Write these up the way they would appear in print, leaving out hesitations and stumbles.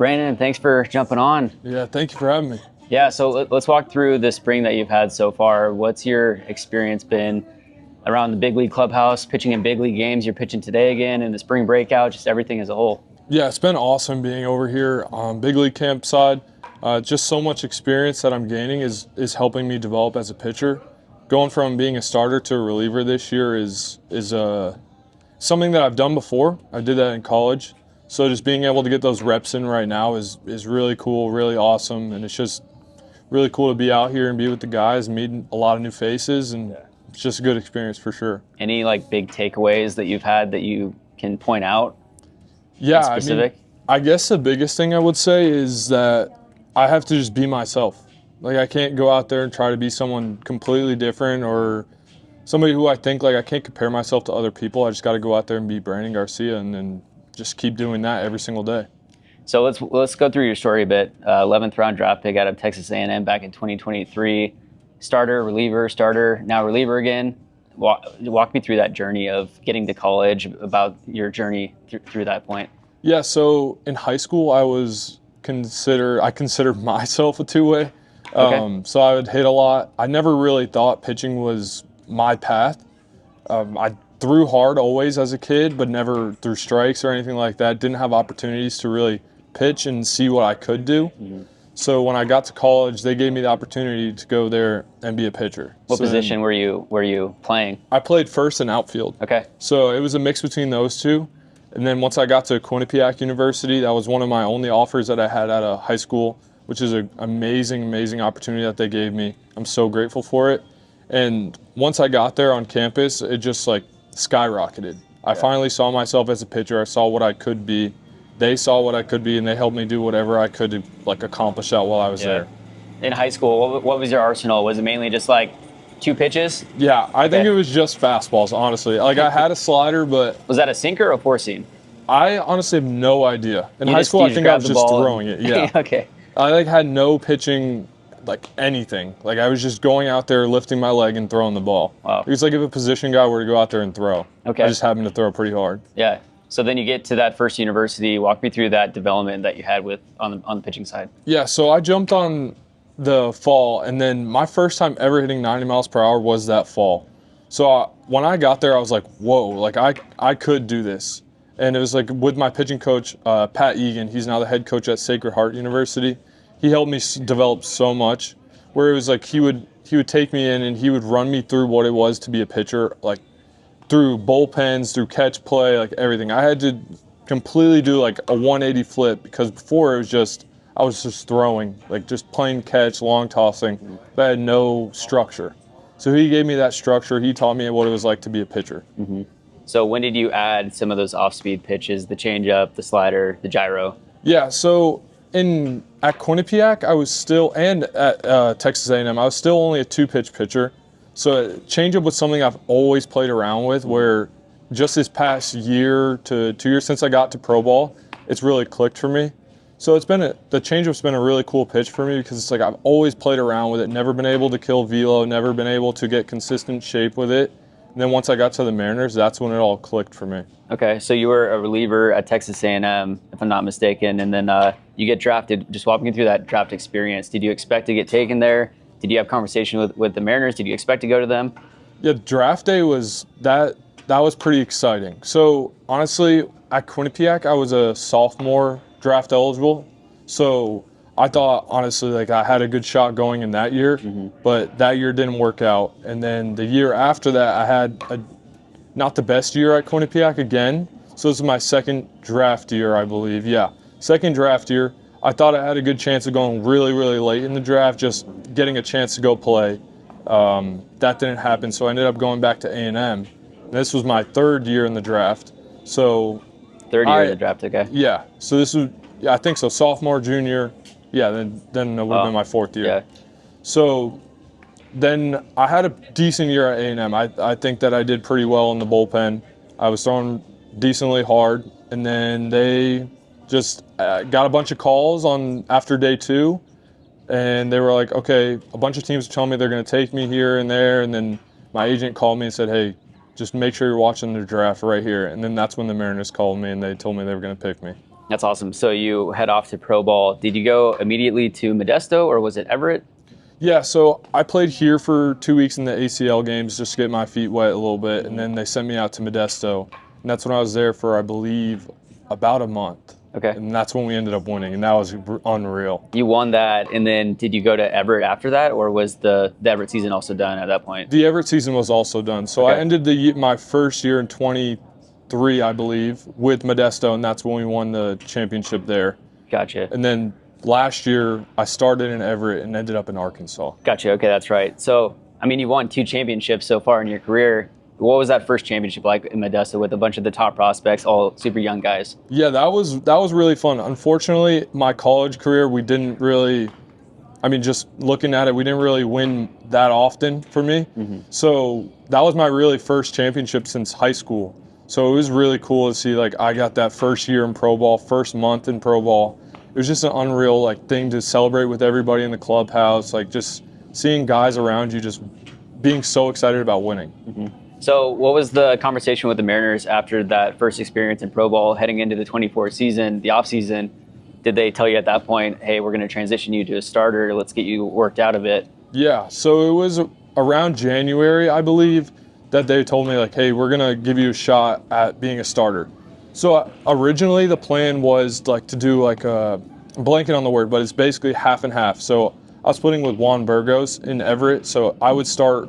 Brandon, thanks for jumping on. Yeah, thank you for having me. Yeah, so let's walk through the spring that you've had so far. What's your experience been around the big league clubhouse, pitching in big league games? You're pitching today again in the spring breakout, just everything as a whole. Yeah, it's been awesome being over here on big league camp side. Just so much experience that I'm gaining is helping me develop as a pitcher. Going from being a starter to a reliever this year is something that I've done before. I did that in college. So just being able to get those reps in right now is really cool, really awesome, and it's just really cool to be out here and be with the guys, meeting a lot of new faces, and it's just a good experience for sure. Any big takeaways that you've had that you can point out? Yeah, specific? I guess the biggest thing I would say is that I have to just be myself. I can't go out there and try to be someone completely different or somebody who I think I can't compare myself to other people. I just got to go out there and be Brandyn Garcia and then just keep doing that every single day. So let's go through your story a bit. 11th round draft pick out of Texas A&M back in 2023. Starter, reliever, starter, now reliever again. Walk me through that journey of getting to college, about your journey through that point. Yeah, so in high school I considered myself a two-way. Okay. So I would hit a lot. I never really thought pitching was my path. I threw hard always as a kid, but never threw strikes or anything like that. Didn't have opportunities to really pitch and see what I could do. Mm-hmm. So when I got to college, they gave me the opportunity to go there and be a pitcher. What position were you playing? I played first and outfield. Okay. So it was a mix between those two. And then once I got to Quinnipiac University, that was one of my only offers that I had out of high school, which is an amazing, amazing opportunity that they gave me. I'm so grateful for it. And once I got there on campus, it just skyrocketed. I finally saw myself as a pitcher. I saw what I could be. They saw what I could be, and they helped me do whatever I could to accomplish that while I was there. In high school, what was your arsenal? Was it mainly just two pitches? Yeah, I think it was just fastballs, honestly. I had a slider, but... Was that a sinker or a four seam? I honestly have no idea. In high school, I think I was just throwing it. Yeah. Okay. I had no pitching, anything. I was just going out there, lifting my leg and throwing the ball. Wow. It was if a position guy were to go out there and throw. Okay. I just happened to throw pretty hard. Yeah. So then you get to that first university. Walk me through that development that you had on the pitching side. Yeah, so I jumped on the fall, and then my first time ever hitting 90 miles per hour was that fall. So when I got there, I was like, whoa, I could do this. And it was with my pitching coach, Pat Egan. He's now the head coach at Sacred Heart University. He helped me develop so much, where it was he would take me in and he would run me through what it was to be a pitcher, through bullpens, through catch play, everything. I had to completely do a 180 flip, because before I was just throwing, just plain catch, long tossing, but I had no structure. So he gave me that structure. He taught me what it was like to be a pitcher. Mm-hmm. So when did you add some of those off-speed pitches, the changeup, the slider, the gyro? Yeah, so at Quinnipiac, I was still, and at Texas A&M, I was still only a two-pitch pitcher. So changeup was something I've always played around with, where just this past year to 2 years since I got to pro ball, it's really clicked for me. So the changeup's been a really cool pitch for me, because it's I've always played around with it, never been able to kill velo, never been able to get consistent shape with it. And then once I got to the Mariners, that's when it all clicked for me. Okay, so you were a reliever at Texas A&M, if I'm not mistaken, and then you get drafted. Just walk me through that draft experience. Did you expect to get taken there? Did you have conversation with the Mariners? Did you expect to go to them? Yeah, draft day was that was pretty exciting. So honestly, at Quinnipiac, I was a sophomore draft eligible. So I thought, honestly, I had a good shot going in that year, but that year didn't work out. And then the year after that, I had not the best year at Quinnipiac again. So this is my second draft year, I believe. Yeah, second draft year. I thought I had a good chance of going really, really late in the draft, just getting a chance to go play. That didn't happen, so I ended up going back to A&M. This was my third year in the draft. So third year in the draft, okay. Yeah, so this was, I think so, sophomore, junior. Yeah, then it would have been my fourth year. Yeah. So then I had a decent year at A&M. I think that I did pretty well in the bullpen. I was throwing decently hard, and then they just got a bunch of calls after day two, and they were like, okay, a bunch of teams are telling me they're going to take me here and there, and then my agent called me and said, hey, just make sure you're watching the draft right here. And then that's when the Mariners called me and they told me they were going to pick me. That's awesome. So you head off to pro ball. Did you go immediately to Modesto or was it Everett? Yeah, so I played here for 2 weeks in the ACL games just to get my feet wet a little bit, and then they sent me out to Modesto, and that's when I was there for, I believe, about a month. Okay. And that's when we ended up winning, and that was unreal. You won that, and then did you go to Everett after that, or was the Everett season also done at that point? The Everett season was also done. So Okay. I ended my first year in 23, I believe, with Modesto, and that's when we won the championship there. Gotcha. And then last year, I started in Everett and ended up in Arkansas. Gotcha. Okay, that's right. So, I mean, you won 2 championships so far in your career. What was that first championship like in Modesto with a bunch of the top prospects, all super young guys? Yeah, that was really fun. Unfortunately, my college career, we didn't really, I mean, just looking at it, we didn't really win that often for me. Mm-hmm. So that was my really first championship since high school. So it was really cool to see, like, I got that first year in pro ball, first month in pro ball. It was just an unreal, like, thing to celebrate with everybody in the clubhouse, like, just seeing guys around you just being so excited about winning. Mm-hmm. So what was the conversation with the Mariners after that first experience in pro ball heading into the 24 season, the offseason? Did they tell you at that point, hey, we're going to transition you to a starter, let's get you worked out a bit? Yeah, so it was around January, I believe, that they told me, like, hey, we're going to give you a shot at being a starter. So originally the plan was, like, to do, like, I'm blanking on the word, but it's basically half and half. So I was splitting with Juan Burgos in Everett, so I would start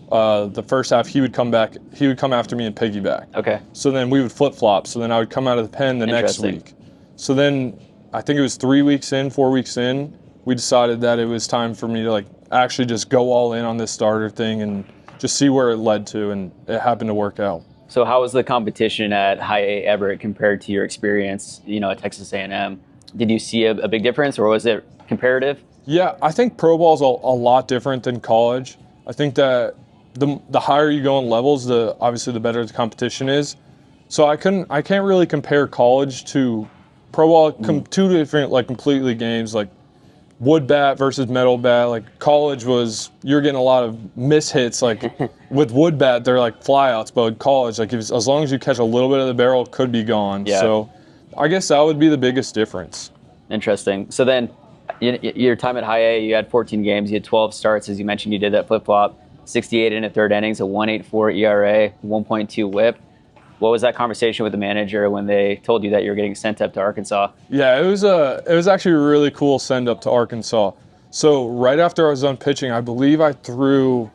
the first half. He would come after me and piggyback. Okay. So then we would flip-flop. So then I would come out of the pen the next week. So then I think it was 4 weeks in, we decided that it was time for me to, like, actually just go all in on this starter thing and just see where it led to, and it happened to work out. So how was the competition at High A Everett compared to your experience, at Texas A&M? Did you see a big difference, or was it comparative? Yeah, I think pro ball is a lot different than college. I think that the higher you go in levels, obviously the better the competition is. So I can't really compare college to pro ball. Two different, like, completely games, like wood bat versus metal bat. Like, college you're getting a lot of mishits. Like with wood bat, they're like flyouts, but with college, like, as long as you catch a little bit of the barrel, it could be gone. Yeah. So I guess that would be the biggest difference. Interesting. So then your time at High A, you had 14 games, you had 12 starts. As you mentioned, you did that flip-flop, 68 in the third innings, a 1.84 ERA, 1.2 whip. What was that conversation with the manager when they told you that you were getting sent up to Arkansas? Yeah, it was actually a really cool send up to Arkansas. So right after I was done pitching, I believe I threw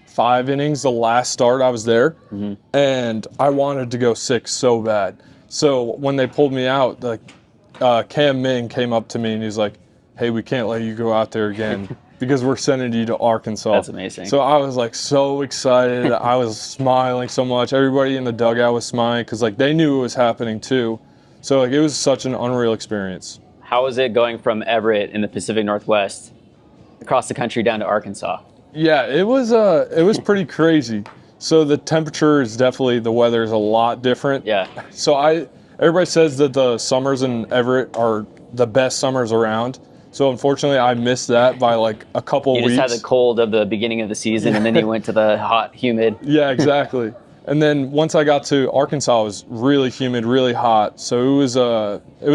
5 innings the last start I was there, and I wanted to go 6 so bad. So when they pulled me out, like, Cam Ming came up to me and he's like, hey, we can't let you go out there again because we're sending you to Arkansas. That's amazing. So I was, like, so excited. I was smiling so much. Everybody in the dugout was smiling because, like, they knew it was happening too. So, like, it was such an unreal experience. How was it going from Everett in the Pacific Northwest across the country down to Arkansas? Yeah, it was pretty crazy. So the the weather is a lot different. Yeah. So everybody says that the summers in Everett are the best summers around. So unfortunately, I missed that by, like, a couple weeks. You just had the cold of the beginning of the season, and then you went to the hot, humid. Yeah, exactly. And then once I got to Arkansas, it was really humid, really hot. So it was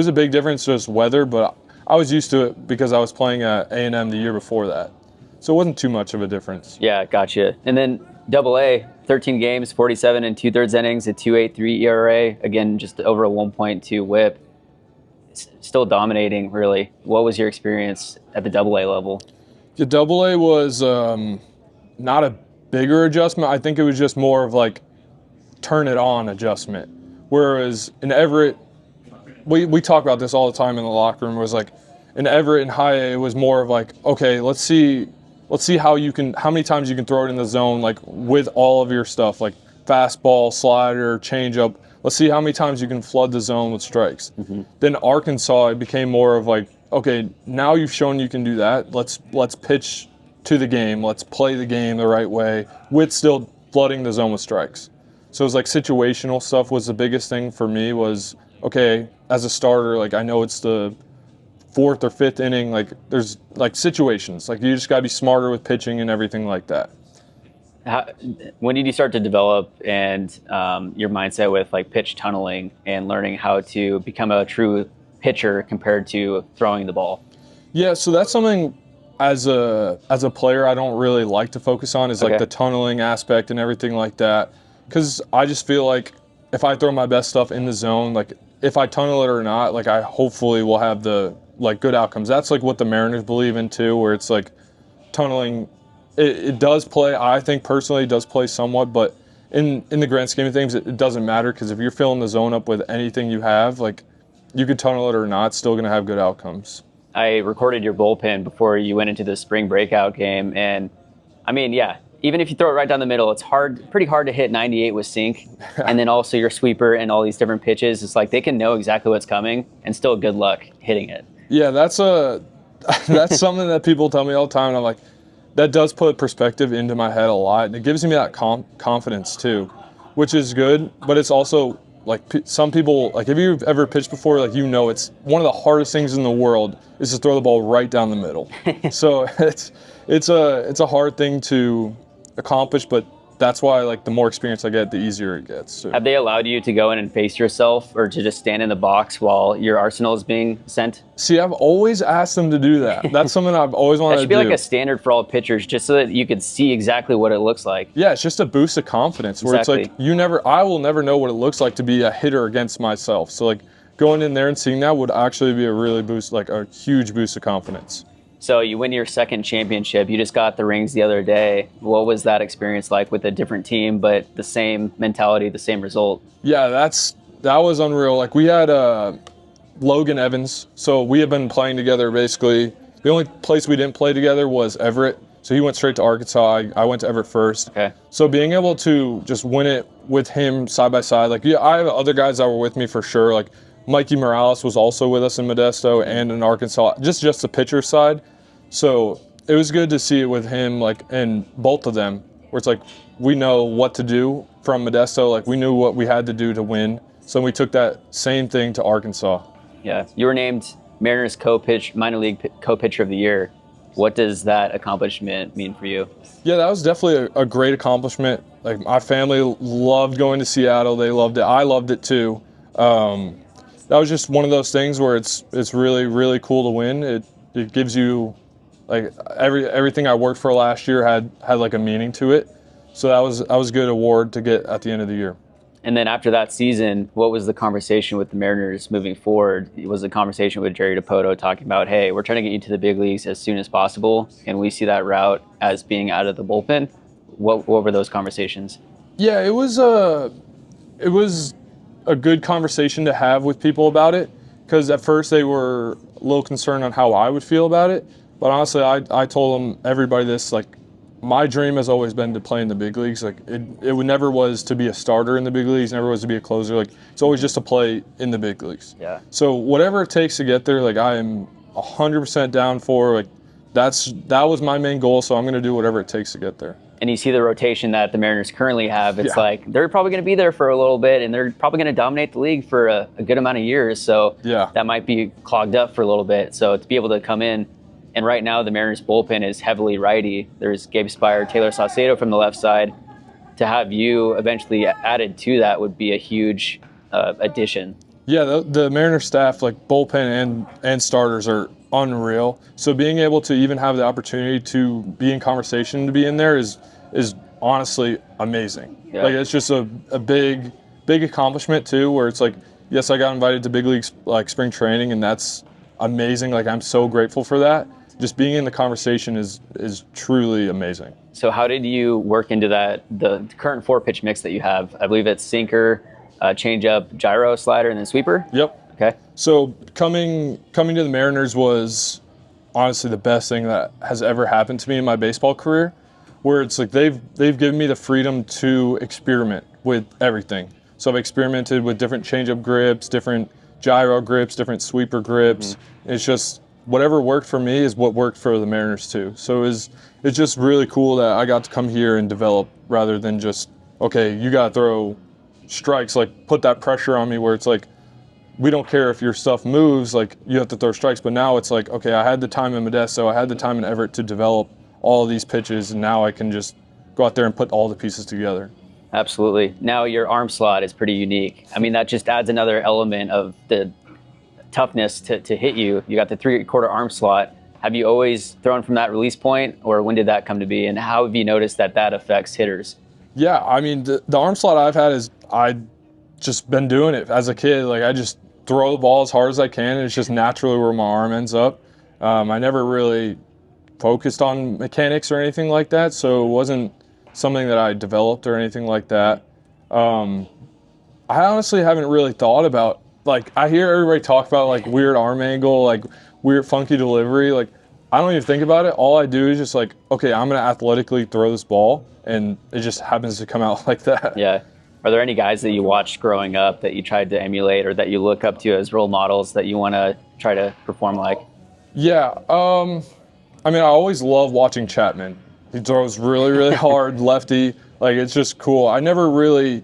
a big difference, just weather, but I was used to it because I was playing at A&M the year before that. So it wasn't too much of a difference. Yeah, gotcha. And then AA, 13 games, 47 and 2/3 innings, a 2.83 ERA, again, just over a 1.2 whip. Still dominating, really. What was your experience at the AA level? The AA was not a bigger adjustment. I think it was just more of, like, turn it on adjustment. Whereas in Everett, we talk about this all the time in the locker room, was like, in Everett and High A, it was more of like, okay, let's see how many times you can throw it in the zone, like, with all of your stuff, like fastball, slider, changeup. Let's see how many times you can flood the zone with strikes. Then Arkansas, it became more of like, okay, now you've shown you can do that. Let's pitch to the game. Let's play the game the right way with still flooding the zone with strikes. So it was like situational stuff was the biggest thing for me was, okay, as a starter, like, I know it's the 4th or 5th inning, like, there's, like, situations. Like, you just got to be smarter with pitching and everything like that. How, when did you start to develop and your mindset with like pitch tunneling and learning how to become a true pitcher compared to throwing the ball? Yeah, so that's something as a player I don't really like to focus on is like Okay. the tunneling aspect and everything like that, because I just feel like if I throw my best stuff in the zone, like if I tunnel it or not, like I hopefully will have the like good outcomes. That's like what the Mariners believe in too, where it's like tunneling. It does play. I think personally, it does play somewhat, but in the grand scheme of things, it doesn't matter because if you're filling the zone up with anything you have, like you could tunnel it or not, it's still gonna have good outcomes. I recorded your bullpen before you went into the spring breakout game, and I mean, yeah, even if you throw it right down the middle, it's pretty hard to hit 98 with sink, and then also your sweeper and all these different pitches. It's like they can know exactly what's coming, and still good luck hitting it. Yeah, that's something that people tell me all the time, and I'm like, that does put perspective into my head a lot, and it gives me that confidence too, which is good. But it's also like some people, like if you've ever pitched before, like it's one of the hardest things in the world is to throw the ball right down the middle. So it's a hard thing to accomplish, but that's why like the more experience I get, the easier it gets. So. Have they allowed you to go in and face yourself or to just stand in the box while your arsenal is being sent? See, I've always asked them to do that. That's something I've always wanted to do. That should be like a standard for all pitchers, just so that you could see exactly what it looks like. Yeah, it's just a boost of confidence where Exactly. it's like I will never know what it looks like to be a hitter against myself. So like going in there and seeing that would actually be a huge boost of confidence. So you win your second championship. You just got the rings the other day. What was that experience like with a different team, but the same mentality, the same result? Yeah, that was unreal. Like we had Logan Evans. So we have been playing together basically. The only place we didn't play together was Everett. So he went straight to Arkansas. I went to Everett first. Okay. So being able to just win it with him side by side, like yeah, I have other guys that were with me for sure. Like Mikey Morales was also with us in Modesto and in Arkansas, just the pitcher side. So it was good to see it with him, like, and both of them, where it's like we know what to do from Modesto, like we knew what we had to do to win. So we took that same thing to Arkansas. Yeah, you were named Mariners minor league co-pitcher of the year. What does that accomplishment mean for you? Yeah, that was definitely a great accomplishment. Like my family loved going to Seattle; they loved it. I loved it too. That was just one of those things where it's really really cool to win. It gives you like everything I worked for last year had like a meaning to it. So that was a good award to get at the end of the year. And then after that season, what was the conversation with the Mariners moving forward? Was the conversation with Jerry Dipoto talking about, hey, we're trying to get you to the big leagues as soon as possible, and we see that route as being out of the bullpen? What were those conversations? Yeah, it was a good conversation to have with people about it, because at first they were a little concerned on how I would feel about it. But honestly, I told them, everybody this, like, my dream has always been to play in the big leagues. Like it never was to be a starter in the big leagues, never was to be a closer. Like it's always just to play in the big leagues. Yeah. So whatever it takes to get there, like I am 100% down for. Like that was my main goal. So I'm going to do whatever it takes to get there. And you see the rotation that the Mariners currently have. It's like they're probably going to be there for a little bit, and they're probably going to dominate the league for a good amount of years. So that might be clogged up for a little bit. So to be able to come in. And right now, the Mariners bullpen is heavily righty. There's Gabe Spire, Taylor Saucedo from the left side. To have you eventually added to that would be a huge addition. Yeah, the Mariners staff, like bullpen and starters, are unreal. So being able to even have the opportunity to be in conversation, to be in there is honestly amazing. Yeah. Like it's just a big accomplishment too, where it's like, yes, I got invited to big leagues like spring training, and that's amazing. Like I'm so grateful for that. Just being in the conversation is truly amazing. So how did you work into the current 4-pitch mix that you have? I believe it's sinker, changeup, gyro, slider, and then sweeper? Yep. Okay. So coming to the Mariners was honestly the best thing that has ever happened to me in my baseball career, where it's like they've given me the freedom to experiment with everything. So I've experimented with different changeup grips, different gyro grips, different sweeper grips. Mm-hmm. It's just whatever worked for me is what worked for the Mariners too. So it's just really cool that I got to come here and develop rather than just, okay, you got to throw strikes, like put that pressure on me where it's like, we don't care if your stuff moves, like you have to throw strikes. But now it's like, okay, I had the time in Modesto, I had the time in Everett to develop all of these pitches, and now I can just go out there and put all the pieces together. Absolutely. Now your arm slot is pretty unique. I mean, that just adds another element of the toughness to hit you. You got the 3/4 arm slot. Have you always thrown from that release point, or when did that come to be? And how have you noticed that affects hitters? Yeah, I mean, the arm slot I've had is I just been doing it as a kid. Like, I just throw the ball as hard as I can, and it's just naturally where my arm ends up. I never really focused on mechanics or anything like that, so it wasn't something that I developed or anything like that. I honestly haven't really thought about, like, I hear everybody talk about, like, weird arm angle, like, weird funky delivery. Like, I don't even think about it. All I do is just like, okay, I'm going to athletically throw this ball, and it just happens to come out like that. Yeah. Are there any guys that you watched growing up that you tried to emulate or that you look up to as role models that you want to try to perform like? Yeah. I mean, I always love watching Chapman. He throws really, really hard, lefty. Like, it's just cool. I never really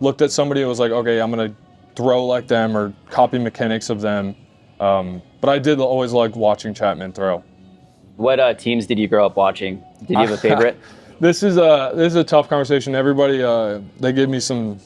looked at somebody and was like, okay, I'm going to throw like them or copy mechanics of them. But I did always like watching Chapman throw. What teams did you grow up watching? Did you have a favorite? This is a tough conversation. Everybody, they give me some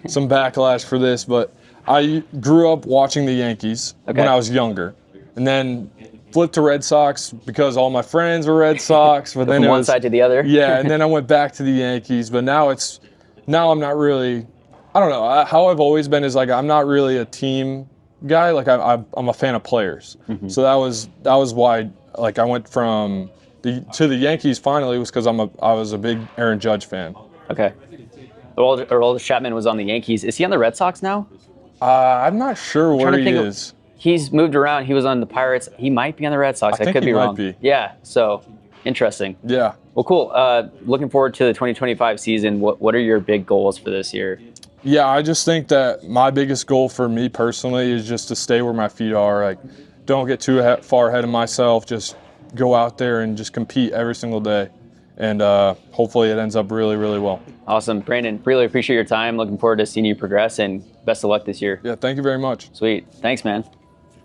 backlash for this, but I grew up watching the Yankees when I was younger, and then flipped to Red Sox because all my friends were Red Sox. But then from one side to the other. Yeah, and then I went back to the Yankees. But now I'm not really. I don't know. How I've always been is like I'm not really a team guy. Like I'm a fan of players. Mm-hmm. So that was why like I went from to the Yankees finally was because I was a big Aaron Judge fan. Okay. Aroldis Chapman was on the Yankees. Is he on the Red Sox now? I'm not sure where he is. He's moved around. He was on the Pirates. He might be on the Red Sox. I could be wrong. Might be. Yeah. So interesting. Yeah. Well, cool. Looking forward to the 2025 season. What are your big goals for this year? Yeah, I just think that my biggest goal for me personally is just to stay where my feet are. Like, don't get too far ahead of myself. Just go out there and just compete every single day. And hopefully it ends up really, really well. Awesome. Brandyn, really appreciate your time. Looking forward to seeing you progress, and best of luck this year. Yeah, thank you very much. Sweet. Thanks, man.